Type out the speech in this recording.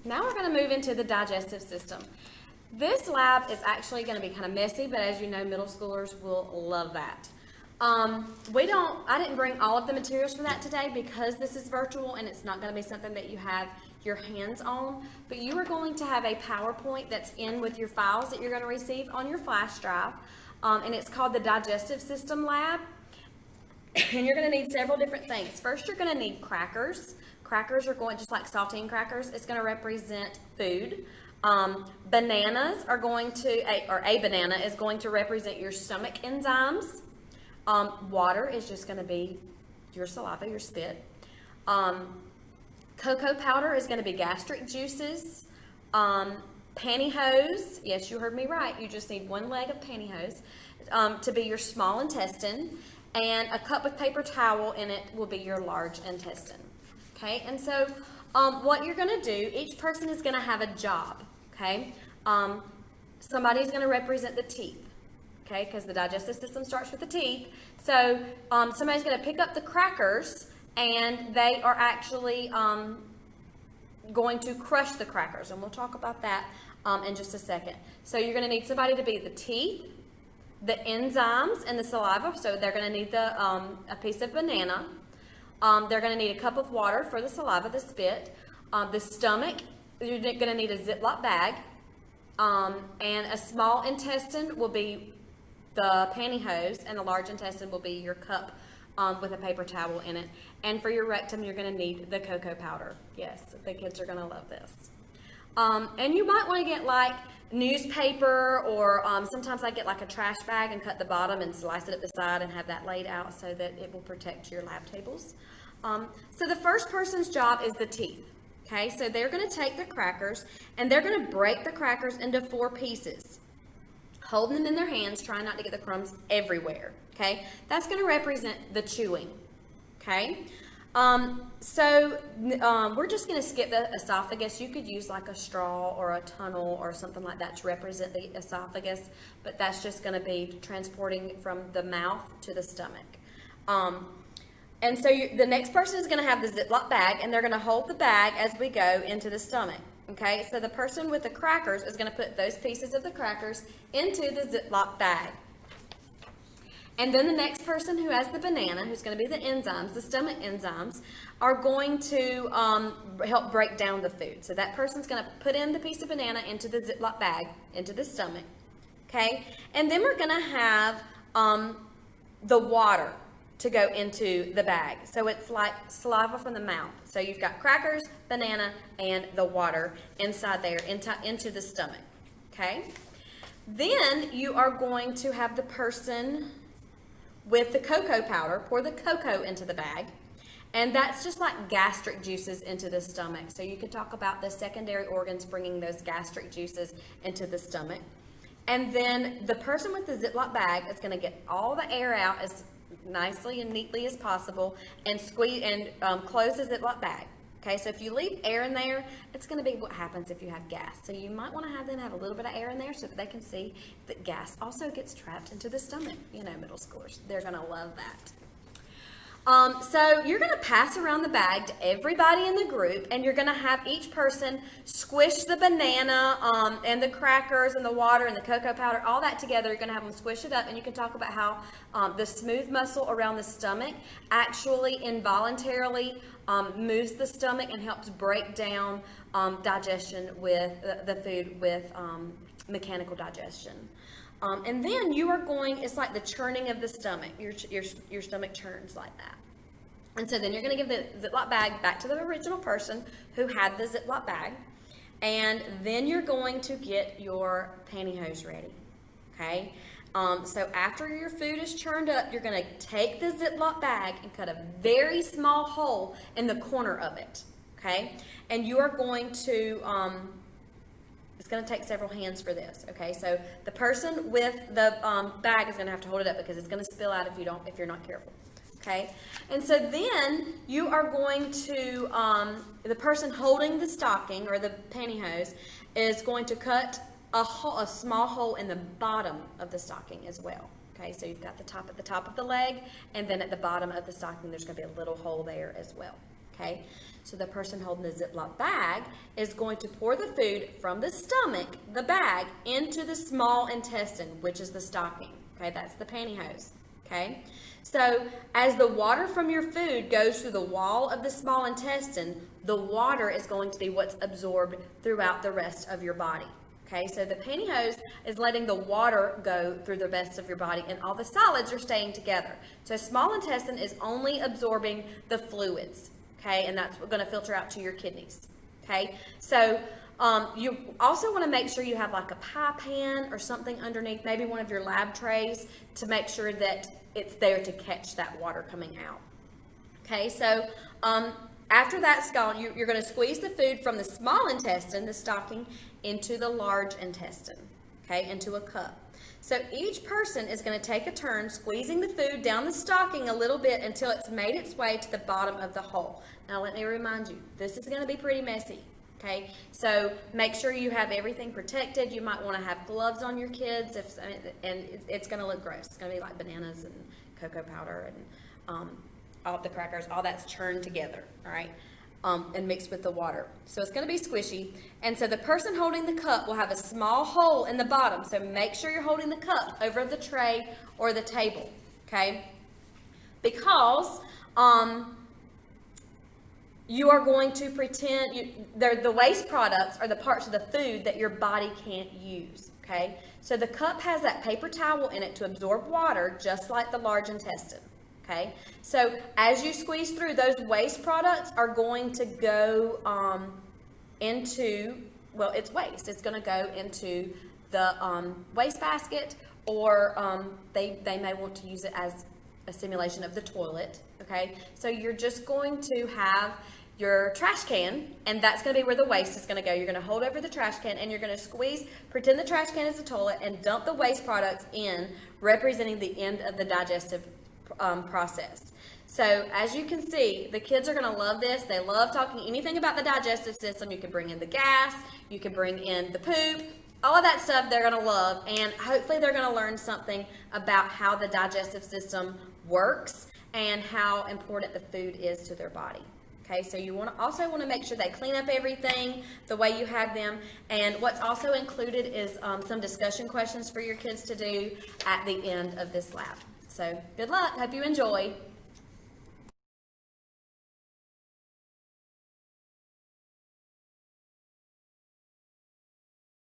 Now we're going to move into the digestive system. This lab is actually going to be kind of messy, but as you know, middle schoolers will love that. I didn't bring all of the materials for that today because this is virtual and it's not going to be something that you have your hands on, but you are going to have a PowerPoint that's in with your files that you're going to receive on your flash drive, and it's called the Digestive System Lab, and you're going to need several different things. First, you're going to need crackers. Crackers are going, just like saltine crackers, it's going to represent food. Bananas are going to, or a banana is going to represent your stomach enzymes. Water is just going to be your saliva, your spit. Cocoa powder is going to be gastric juices. Pantyhose, yes, you heard me right. You just need one leg of pantyhose to be your small intestine. And a cup with paper towel in it will be your large intestine. Okay, and so what you're going to do, each person is going to have a job. Okay, somebody's going to represent the teeth. Okay, because the digestive system starts with the teeth. So somebody's going to pick up the crackers, and they are actually going to crush the crackers, and we'll talk about that in just a second. So you're going to need somebody to be the teeth, the enzymes, and the saliva. So they're going to need a piece of banana. They're going to need a cup of water for the saliva, the spit. The stomach, you're going to need a Ziploc bag, and a small intestine will be the pantyhose, and the large intestine will be your cup with a paper towel in it. And for your rectum, you're going to need the cocoa powder. Yes, the kids are going to love this. And you might want to get like newspaper, or sometimes I get like a trash bag and cut the bottom and slice it at the side and have that laid out so that it will protect your lab tables. So the first person's job is the teeth. Okay, so they're going to take the crackers and they're going to break the crackers into 4 pieces. Hold them in their hands, try not to get the crumbs everywhere, okay? That's going to represent the chewing, okay? We're just going to skip the esophagus. You could use like a straw or a tunnel or something like that to represent the esophagus, but that's just going to be transporting from the mouth to the stomach. And so the next person is going to have the Ziploc bag, and they're going to hold the bag as we go into the stomach. Okay, so the person with the crackers is going to put those pieces of the crackers into the Ziploc bag. And then the next person who has the banana, who's going to be the enzymes, the stomach enzymes, are going to help break down the food. So that person's going to put in the piece of banana into the Ziploc bag, into the stomach. Okay, and then we're going to have the water to go into the bag. So it's like saliva from the mouth. So you've got crackers, banana, and the water inside there into the stomach. Okay? Then you are going to have the person with the cocoa powder pour the cocoa into the bag. And that's just like gastric juices into the stomach. So you could talk about the secondary organs bringing those gastric juices into the stomach. And then the person with the Ziploc bag is going to get all the air out as nicely and neatly as possible and squeeze and close the Ziploc bag. Okay, so if you leave air in there, it's going to be what happens if you have gas. So you might want to have them have a little bit of air in there so that they can see that gas also gets trapped into the stomach. You know, middle schoolers, they're going to love that. So you're going to pass around the bag to everybody in the group, and you're going to have each person squish the banana and the crackers and the water and the cocoa powder, all that together. You're going to have them squish it up, and you can talk about how the smooth muscle around the stomach actually involuntarily moves the stomach and helps break down digestion with the food with mechanical digestion. And then you are going, it's like the churning of the stomach. Your stomach churns like that. And so then you're going to give the Ziploc bag back to the original person who had the Ziploc bag. And then you're going to get your pantyhose ready. Okay? So after your food is churned up, you're going to take the Ziploc bag and cut a very small hole in the corner of it. Okay? And you are going to... it's going to take several hands for this, okay? So the person with the bag is going to have to hold it up because it's going to spill out if you're not careful, okay? And so then you are going to, the person holding the stocking or the pantyhose is going to cut a small hole in the bottom of the stocking as well, okay? So you've got the top at the top of the leg, and then at the bottom of the stocking there's going to be a little hole there as well, okay? So the person holding the Ziploc bag is going to pour the food from the stomach, the bag, into the small intestine, which is the stocking, okay? That's the pantyhose, okay? So as the water from your food goes through the wall of the small intestine, the water is going to be what's absorbed throughout the rest of your body. Okay, so the pantyhose is letting the water go through the rest of your body, and all the solids are staying together. So small intestine is only absorbing the fluids, okay, and that's going to filter out to your kidneys. Okay, so you also want to make sure you have like a pie pan or something underneath, maybe one of your lab trays, to make sure that it's there to catch that water coming out. Okay, so after that's gone, you're going to squeeze the food from the small intestine, the stocking, into the large intestine, okay, into a cup. So each person is going to take a turn squeezing the food down the stocking a little bit until it's made its way to the bottom of the hole. Now let me remind you, this is going to be pretty messy, okay? So make sure you have everything protected. You might want to have gloves on your kids, and it's going to look gross. It's going to be like bananas and cocoa powder and all the crackers, all that's churned together, all right, and mixed with the water. So it's going to be squishy. And so the person holding the cup will have a small hole in the bottom. So make sure you're holding the cup over the tray or the table, okay? Because you are going to pretend, the waste products are the parts of the food that your body can't use, okay? So the cup has that paper towel in it to absorb water, just like the large intestine. Okay, so as you squeeze through, those waste products are going to go into, well, it's waste. It's going to go into the waste basket, or they may want to use it as a simulation of the toilet. Okay, so you're just going to have your trash can, and that's going to be where the waste is going to go. You're going to hold over the trash can, and you're going to squeeze, pretend the trash can is a toilet, and dump the waste products in, representing the end of the digestive process. So as you can see, the kids are going to love this. They love talking anything about the digestive system. You can bring in the gas, you can bring in the poop, all of that stuff they're going to love, and hopefully they're going to learn something about how the digestive system works and how important the food is to their body. Okay, so you also want to make sure they clean up everything the way you have them. And what's also included is some discussion questions for your kids to do at the end of this lab. So good luck. Hope you enjoy.